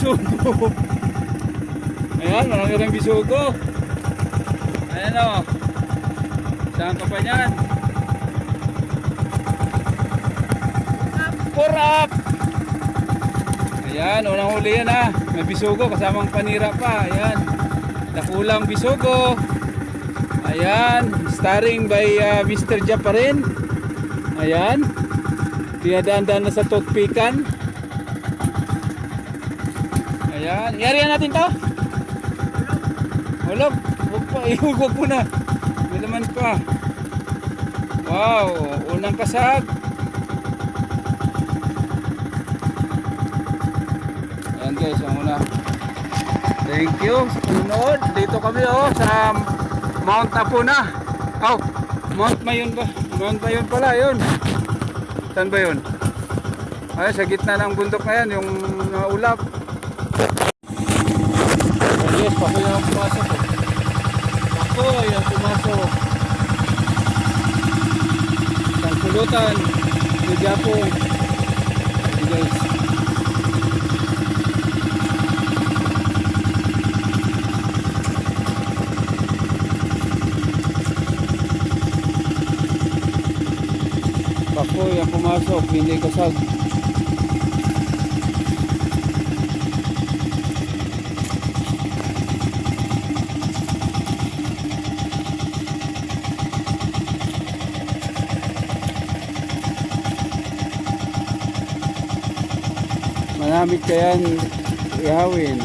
bisugo. Ayan, marami rin bisugo. Ayan o. Saan ka pa yan? Pour up! Ayan, unang huli yan ha. May bisugo, kasamang panira pa. Ayan. Nakulang bisugo. Ayan, starring by Mr. Jap pa rin. Ayan. Dinadaan-daan na sa toothpickan. Ayan, yarihan natin to. Hulog. Huwag pa, ihugog po na. May laman pa. Wow, unang kasag. Ayan guys, ang una. Thank you sa panonood. Dito kami sa Mount Apuna. Oh, Mount Mayon ba? Mount Mayon pala, yun. Saan ba yun? Ay, sa gitna ng bundok na yan, yung ulap. Yes, pakoy ang pumasok. Pakoy ang pumasok. Isang pulutan. Sa Japong. Okay guys. Pakoy ang pumasok. Hindi kasag. Manamit kayan ihawin.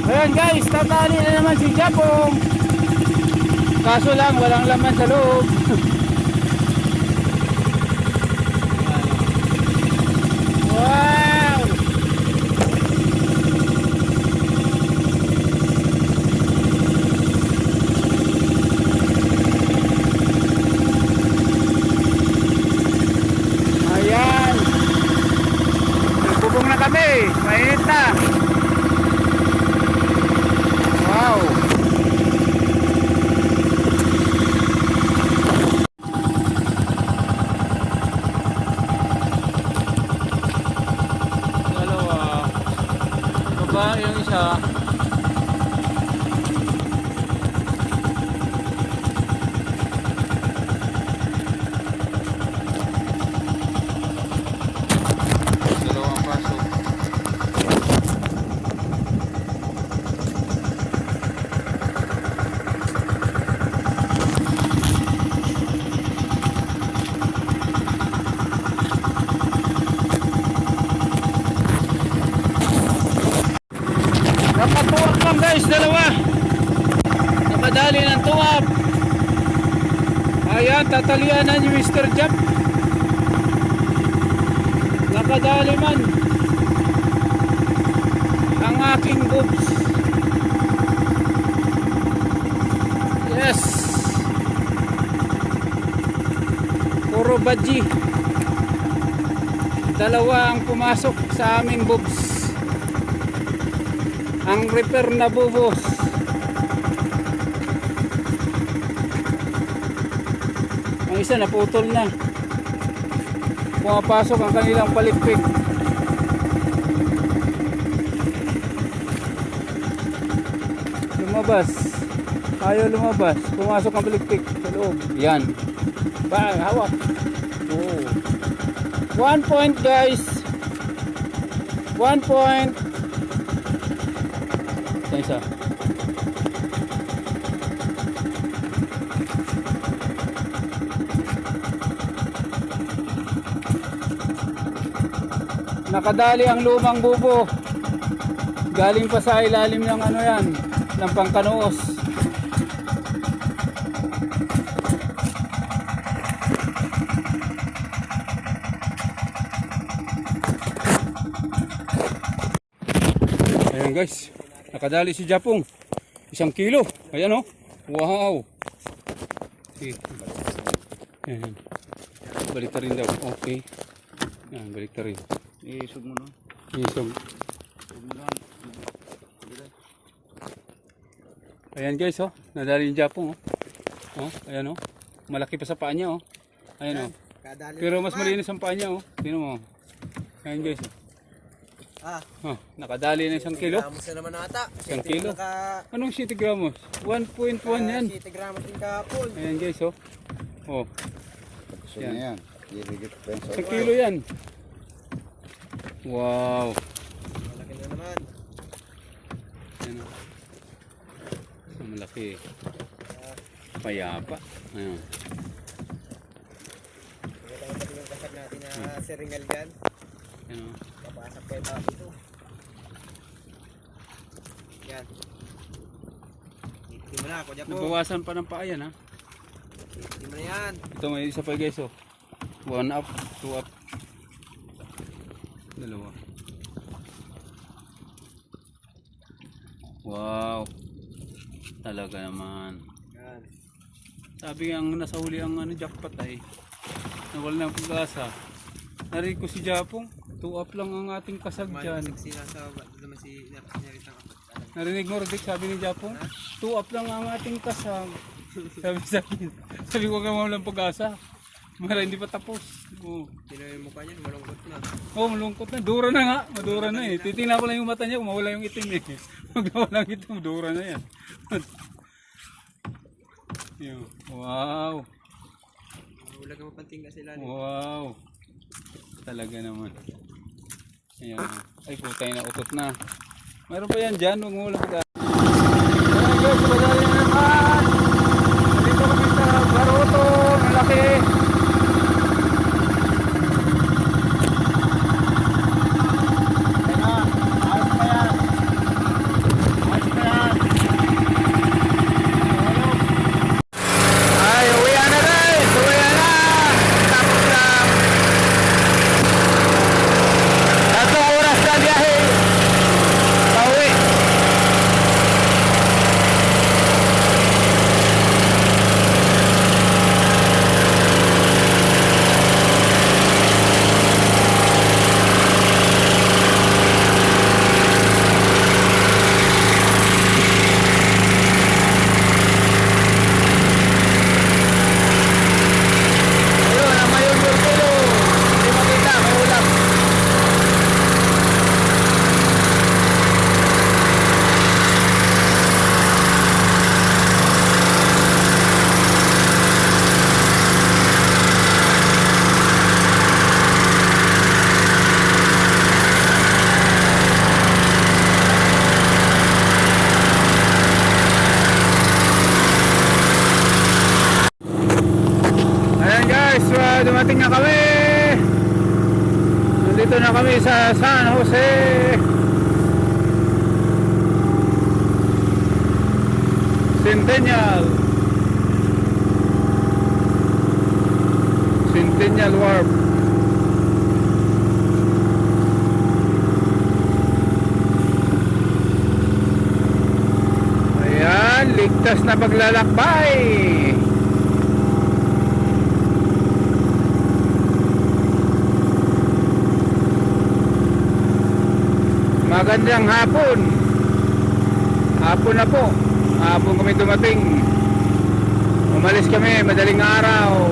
Ayan guys, tatali na naman si Japong. Kaso lang, walang laman sa loob. Wow! Ayan! Nagbubong na kami. Mainit na. Wow! Yung isa dalawang pasok. Nakatuwak lang guys, dalawa. Nakadali ng tuwak. Ayan, tatalian na ni Mr. Jap. Nakadali man ang aking boobs. Yes. Puro badji. Dalawa ang pumasok sa aming boobs. Ang repair na bubos. Ang isa naputol na. Pumapasok ang kanilang palikpik. Lumabas. Ayaw lumabas. Pumasok ang palikpik sa loob. Yan. Bang, hawak. Oh. 1 point guys. 1 point. Isa. Nakadali ang lumang bubo. Galing pa sa ilalim ng ano yan, ng pangkanoos. Ayan guys, nakadali si Japong. 1 kilo. Ayan o. Wow. Ayan. balik rin daw. Okay. Yan, balik rin. Isog mo no. Isog. Ayan guys, oh. Nadali yung Japong, oh. Oh, ayan, oh. Malaki pa sa paa niya, oh. Ayan, oh. Pero mas malinis ang paa niya, oh. Tingnan mo. Ayan guys, oh. Oh, nakadali na 1 kilo. Gramos na naman ata. 1 kilo. Anong 7 gramos? 1.1 yan. 7 gramos din kahapon. Ayan guys, oh. Oh, So na yan. Irigit pa yan sa 1 kilo yan. Wow. Malaki na naman. Ayan, oh. Malaki. Payapa. Ayan. Maganda naman yung kasag natin na seringal dyan. Ayan, oh. Papasok kayo pa dito. Yan. Hindi mo na ako dyan po. Nabawasan pa ng paa yan, ha. Hindi mo na yan. Ito may isa pa guys, oh. 1 up, 2 up. Dalawa. Wow. Talaga naman. Yan. Sabi ang nasa huli ang jackpot ay nawala ng pag-asa. Narinig ko si Japong, 2 up lang ang ating kasag dyan. Sila sa naman si Narita ako. Narinig mo Rodrick, sabi ni Japong, 2 up lang ang ating kasag. Sabi sa akin, sabi ko kaya walang pag-asa. Mara hindi pa tapos. Oh. Tinayo yung mukha niya, malungkot na. Oh, malungkot na. Dura na nga. Madura na eh. Titingnan ko lang yung mata niya kung mawala yung itim eh. Pag nawala yung itim, dura na yan. Yun. Wow. Wala kang mapanting ka sila. Wow. Talaga naman. Ayan. Ay, putay na. Utot na. Mayroon pa yan dyan. Huwag mo wala pag-asa. Ayan guys, madali na naman. Dito kami sa Baroto. Malaki. Dumating na kami. Nandito na kami sa San Jose. Centennial Wharf. Ayan, ligtas na paglalakbay. Magandang hapon. Hapon na po. Hapon kami dumating. Umalis kami madaling araw.